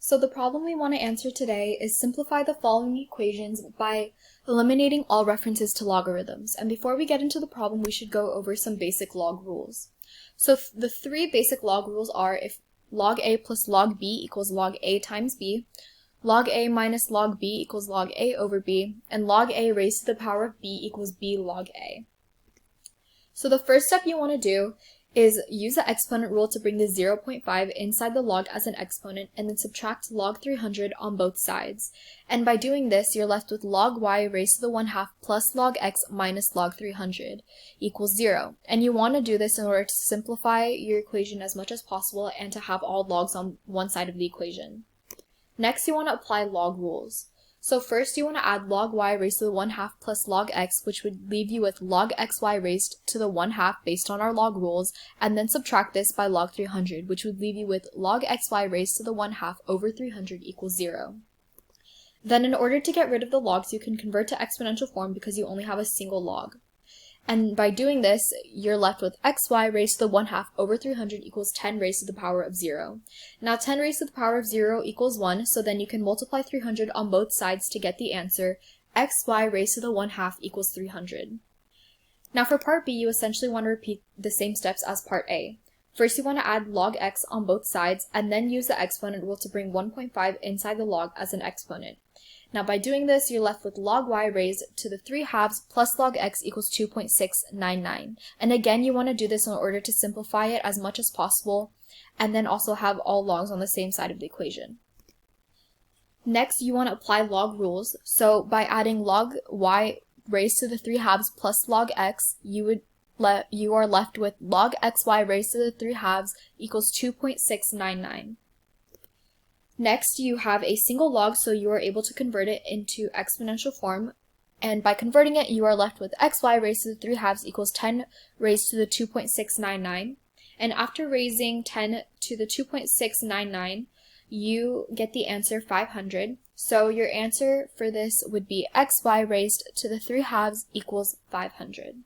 So the problem we want to answer today is simplify the following equations by eliminating all references to logarithms. And before we get into the problem, we should go over some basic log rules. So the three basic log rules are if log a plus log b equals log a times b, log a minus log b equals log a over b, and log a raised to the power of b equals b log a. So the first step you want to do is use the exponent rule to bring the 0.5 inside the log as an exponent and then subtract log 300 on both sides. And by doing this, you're left with log y raised to the 1/2 plus log x minus log 300 equals 0. And you want to do this in order to simplify your equation as much as possible and to have all logs on one side of the equation. Next, you want to apply log rules. So first, you want to add log y raised to the 1/2 plus log x, which would leave you with log xy raised to the 1/2 based on our log rules, and then subtract this by log 300, which would leave you with log xy raised to the 1/2 over 300 equals 0. Then in order to get rid of the logs, you can convert to exponential form because you only have a single log. And by doing this, you're left with xy raised to the 1/2 over 300 equals 10 raised to the power of 0. Now 10 raised to the power of 0 equals 1, so then you can multiply 300 on both sides to get the answer. Xy raised to the 1/2 equals 300. Now for part B, you essentially want to repeat the same steps as part A. First, you want to add log x on both sides, and then use the exponent rule to bring 1.5 inside the log as an exponent. Now by doing this, you're left with log y raised to the 3/2 plus log x equals 2.699. And again, you want to do this in order to simplify it as much as possible, and then also have all logs on the same side of the equation. Next, you want to apply log rules. So by adding log y raised to the 3/2 plus log x, you are left with log xy raised to the 3/2 equals 2.699. Next, you have a single log, so you are able to convert it into exponential form. And by converting it, you are left with xy raised to the 3/2 equals 10 raised to the 2.699. And after raising 10 to the 2.699, you get the answer 500. So your answer for this would be xy raised to the 3/2 equals 500.